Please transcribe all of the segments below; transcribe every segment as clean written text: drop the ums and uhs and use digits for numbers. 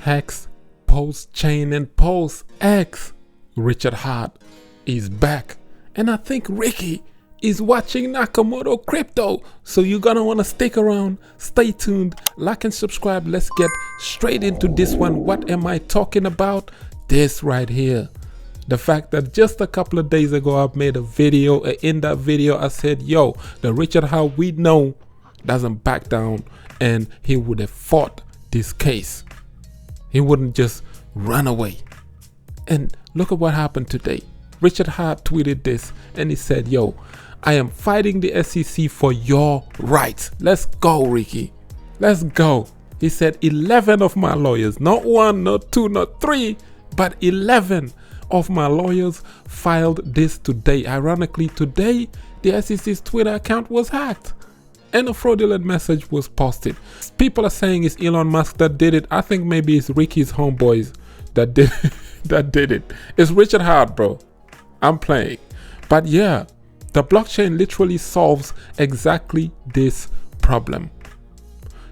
Hex, Pulsechain, and pulsex. Richard Hart is back, and I think Ricky is watching Nakamoto Crypto, so you're gonna want to stick around. Stay tuned, like and subscribe. Let's get straight into this one. What am I talking about? This right here, the fact that just a couple of days ago I've made a video. In that video I said, yo, the Richard Hart we know doesn't back down, and he would have fought this case. He wouldn't just run away. And look at what happened today. Richard Hart tweeted this, and he said, yo, I am fighting the SEC for your rights. Let's go, Ricky. Let's go. He said 11 of my lawyers, not one, not two, not three, but 11 of my lawyers filed this today. Ironically, today, the SEC's Twitter account was hacked and a fraudulent message was posted. People are saying it's Elon Musk that did it. I think maybe it's Ricky's homeboys that did that did it. It's Richard Hart, bro. I'm playing. But yeah, the blockchain literally solves exactly this problem.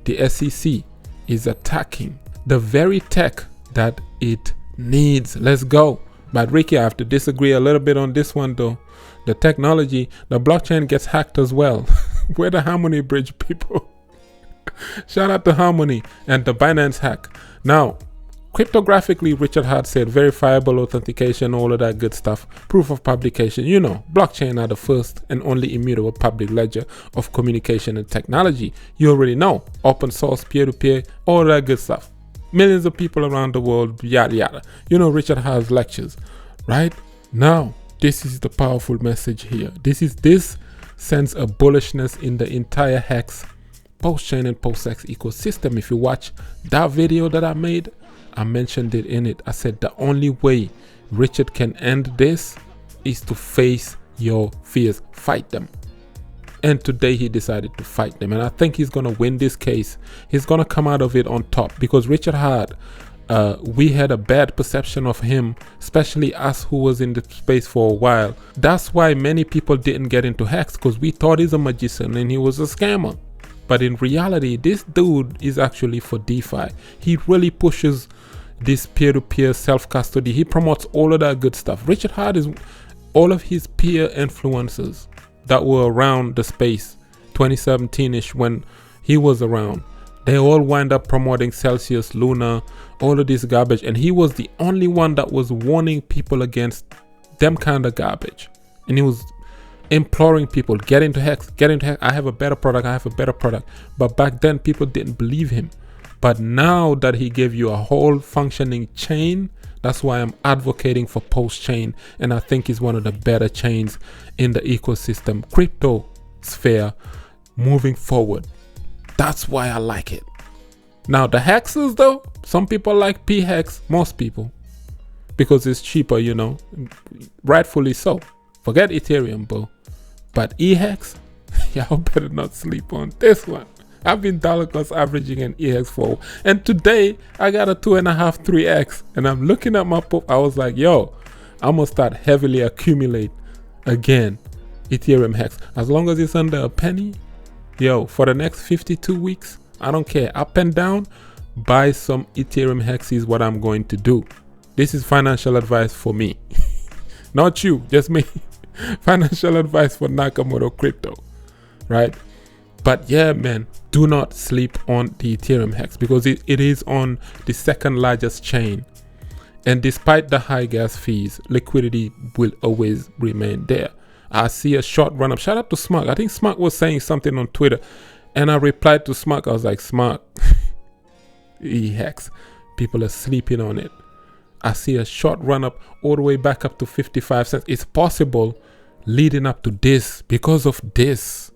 The SEC is attacking the very tech that it needs. Let's go. But Ricky, I have to disagree a little bit on this one though. The technology, the blockchain gets hacked as well. We're the Harmony Bridge people. Shout out to Harmony and the Binance hack. Now, cryptographically, Richard Hart said verifiable authentication, all of that good stuff, proof of publication. You know, blockchain are the first and only immutable public ledger of communication and technology. You already know, open source, peer-to-peer, all of that good stuff. Millions of people around the world, yada yada. You know Richard Hart's lectures, right? Now, this is the powerful message here. This sends a bullishness in the entire Hex, Pulsechain, and pulsex ecosystem. If you watch that video that I made, I mentioned it in it. I said the only way Richard can end this is to face your fears, fight them. And today he decided to fight them. And I think he's going to win this case. He's going to come out of it on top, because Richard Hart, we had a bad perception of him, especially us who was in the space for a while. That's why many people didn't get into Hex, because we thought he's a magician and he was a scammer. But in reality, this dude is actually for DeFi. He really pushes this peer-to-peer self-custody. He promotes all of that good stuff. Richard Hart is all of his peer influencers that were around the space 2017-ish when he was around. They all wind up promoting Celsius, Luna, all of this garbage. And he was the only one that was warning people against them kind of garbage. And he was imploring people, get into Hex, get into Hex. I have a better product, I have a better product. But back then people didn't believe him. But now that he gave you a whole functioning chain, that's why I'm advocating for Pulsechain. And I think it's one of the better chains in the ecosystem, crypto sphere moving forward. That's why I like it. Now the hexes though, some people like p-hex, most people, because it's cheaper, you know, rightfully so. Forget Ethereum, bro. But e-hex, y'all better not sleep on this one. I've been dollar cost averaging an e-hex for, and today I got a 2.5, 3x, and I'm looking at my pop. I was like, yo, I'm gonna start heavily accumulate again Ethereum hex. As long as it's under a penny, yo, for the next 52 weeks, I don't care, up and down, buy some Ethereum hex is what I'm going to do. This is financial advice for me. Not you, just me. Financial advice for Nakamoto Crypto, right? But yeah, man, do not sleep on the Ethereum hex, because it is on the second largest chain. And despite the high gas fees, liquidity will always remain there. I see a short run up. Shout out to Smart. I think Smart was saying something on Twitter, and I replied to Smart. I was like, Smart, e-hex, people are sleeping on it. I see a short run up all the way back up to 55 cents. It's possible leading up to this, because of this.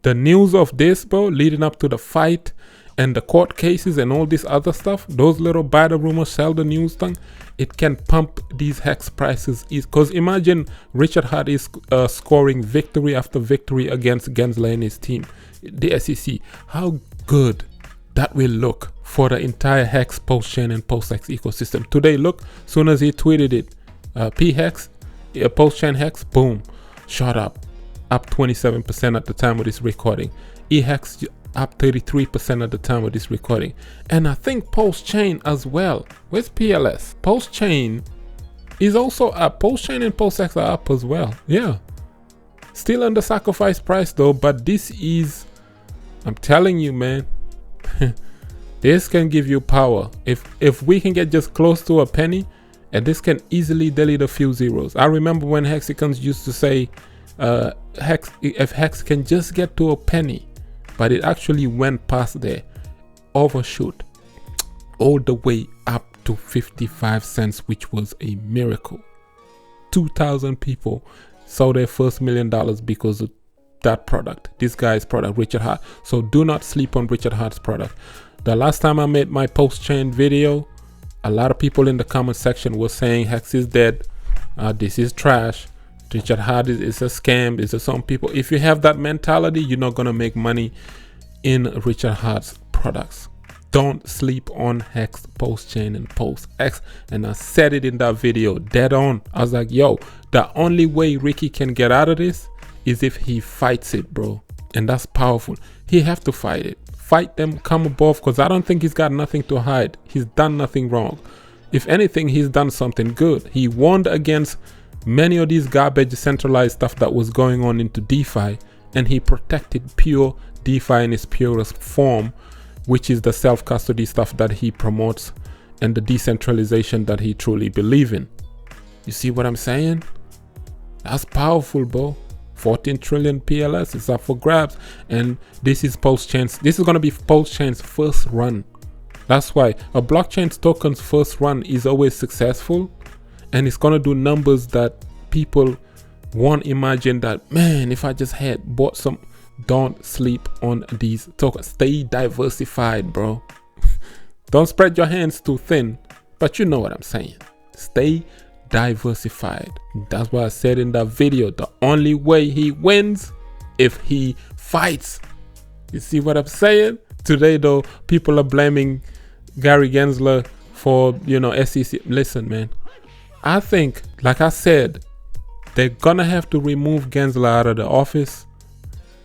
The news of this, bro, leading up to the fight and the court cases and all this other stuff, those little buy the rumor, sell the news thing, it can pump these hex prices. Because imagine Richard Hart is scoring victory after victory against Gensler and his team, the SEC. How good that will look for the entire Hex, Pulsechain, and pulsex ecosystem. Today, look, soon as he tweeted it, p-hex, Pulsechain hex, boom, shot up 27% at the time of this recording. E-hex up 33% at the time of this recording. And I think Pulsechain as well. Where's PLS? Pulsechain is also up. Pulsechain and pulsex are up as well. Yeah. Still under sacrifice price though, but this is, I'm telling you, man, this can give you power. If we can get just close to a penny, and this can easily delete a few zeros. I remember when Hexicans used to say, if Hex can just get to a penny, but it actually went past there, overshoot, all the way up to 55 cents, which was a miracle. 2,000 people saw their first $1 million because of that product, this guy's product, Richard Hart. So do not sleep on Richard Hart's product. The last time I made my Pulsechain video, a lot of people in the comment section were saying Hex is dead, this is trash, Richard Hart is a scam. Is some people, if you have that mentality, you're not gonna make money in Richard Hart's products. Don't sleep on Hex, Pulsechain, and pulsex. And I said it in that video, dead on. I was like, yo, the only way Ricky can get out of this is if he fights it, bro. And that's powerful. He have to fight it. Fight them, come above, because I don't think he's got nothing to hide. He's done nothing wrong. If anything, he's done something good. He warned against many of these garbage centralized stuff that was going on into DeFi, and he protected pure DeFi in its purest form, which is the self-custody stuff that he promotes and the decentralization that he truly believes in. You see what I'm saying? That's powerful, bro. 14 trillion PLS is up for grabs, and this is Pulsechain's. This is going to be Pulsechain's first run. That's why a blockchain's token's first run is always successful, and it's going to do numbers that people won't imagine. That, man, if I just had bought some. Don't sleep on these tokens. Stay diversified, bro. Don't spread your hands too thin, but you know what I'm saying. Stay diversified. That's what I said in that video. The only way he wins if he fights. You see what I'm saying? Today though, people are blaming Gary Gensler for, SEC. Listen, man, I think, like I said, they're gonna have to remove Gensler out of the office,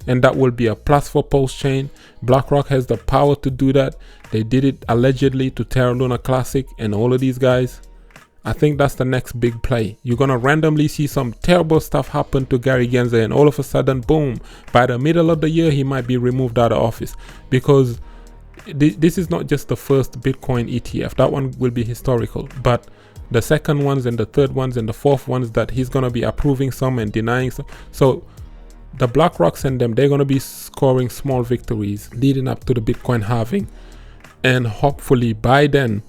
and that will be a plus for Pulsechain. BlackRock has the power to do that. They did it allegedly to Terra Luna Classic and all of these guys. I think that's the next big play. You're gonna randomly see some terrible stuff happen to Gary Gensler, and all of a sudden, boom, by the middle of the year, he might be removed out of office. Because this is not just the first Bitcoin ETF. That one will be historical. But the second ones and the third ones and the fourth ones that he's gonna be approving some and denying some. So the BlackRocks and them, they're going to be scoring small victories leading up to the Bitcoin halving. And hopefully by then,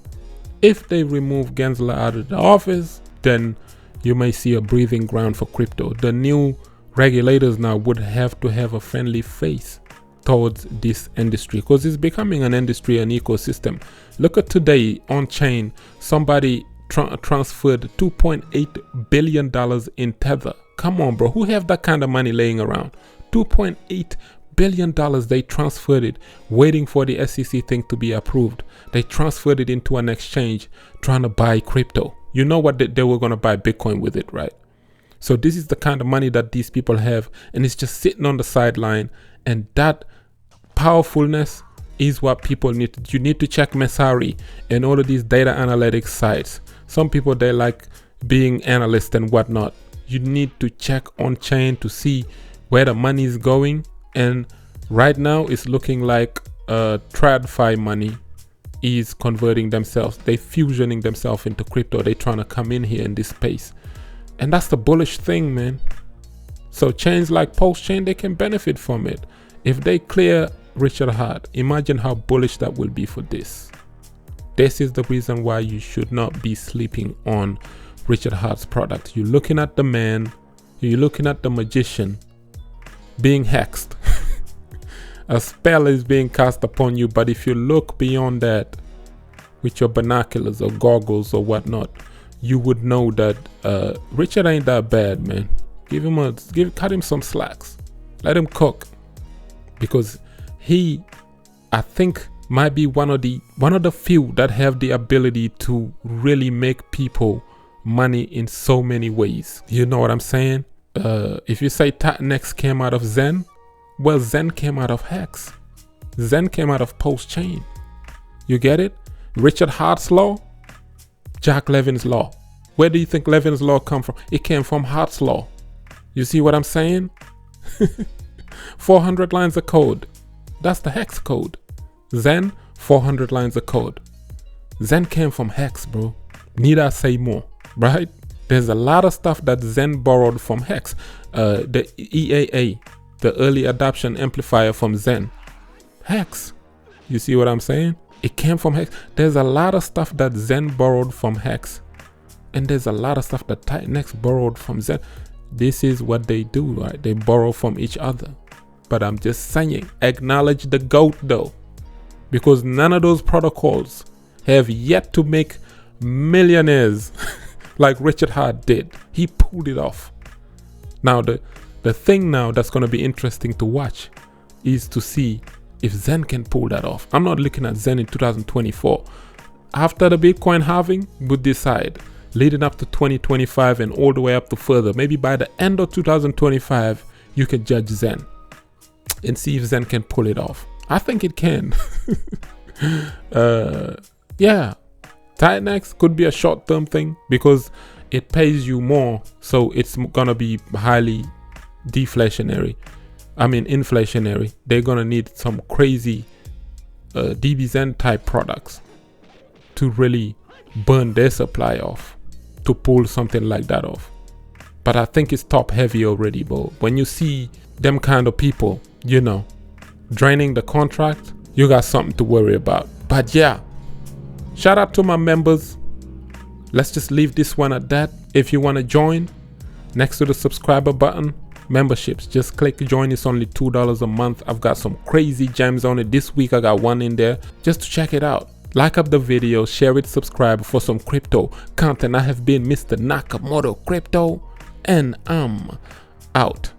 if they remove Gensler out of the office, then you may see a breathing ground for crypto. The new regulators now would have to have a friendly face towards this industry, because it's becoming an industry, an ecosystem. Look at today on chain, somebody transferred $2.8 billion in Tether. Come on, bro. Who have that kind of money laying around? $2.8 billion. They transferred it, waiting for the SEC thing to be approved. They transferred it into an exchange, trying to buy crypto. You know what? They were going to buy Bitcoin with it, right? So this is the kind of money that these people have, and it's just sitting on the sideline. And that powerfulness is what people need. You need to check Messari and all of these data analytics sites. Some people, they like being analysts and whatnot. You need to check on chain to see where the money is going. And right now it's looking like TradFi money is converting themselves. They fusioning themselves into crypto. They trying to come in here in this space. And that's the bullish thing, man. So chains like Pulsechain, they can benefit from it. If they clear Richard Hart, imagine how bullish that will be for this. This is the reason why you should not be sleeping on Richard Hart's product. You're looking at the man, you're looking at the magician being hexed. A spell is being cast upon you, but if you look beyond that with your binoculars or goggles or whatnot, you would know that Richard ain't that bad, man. Cut him some slacks. Let him cook. Because he, I think, might be one of the few that have the ability to really make people money in so many ways. You know what I'm saying? If you say Tatnex came out of Zen, well, Zen came out of Hex. Zen came out of Pulsechain. You get it? Richard Hart's law, Jack Levin's law. Where do you think Levin's law come from? It came from Hart's law. You see what I'm saying? 400 lines of code. That's the hex code. Zen, 400 lines of code. Zen came from hex, bro. Need I say more, right? There's a lot of stuff that Zen borrowed from hex. The EAA, the early adoption amplifier from Zen. Hex. You see what I'm saying? It came from hex. There's a lot of stuff that Zen borrowed from hex. And there's a lot of stuff that Titanx borrowed from Zen. This is what they do, right? They borrow from each other. But I'm just saying, acknowledge the GOAT though. Because none of those protocols have yet to make millionaires like Richard Hart did. He pulled it off. Now the thing now that's going to be interesting to watch is to see if Zen can pull that off. I'm not looking at Zen in 2024. After the Bitcoin halving, we'll decide. Leading up to 2025 and all the way up to further. Maybe by the end of 2025, you can judge Zen and see if Zen can pull it off. I think it can. Yeah. Titanx could be a short-term thing because it pays you more. So it's going to be highly deflationary. I mean, inflationary. They're going to need some crazy dbxen type products to really burn their supply off, to pull something like that off. But I think it's top heavy already, bro. When you see them kind of people, you know, draining the contract, you got something to worry about. But yeah, shout out to my members. Let's just leave this one at that. If you want to join, next to the subscriber button, memberships, just click join. It's only $2 a month. I've got some crazy gems on it. This week I got one in there just to check it out. Like up the video, share it, subscribe for some crypto content. I have been Mr. Nakamoto Crypto, and I'm out.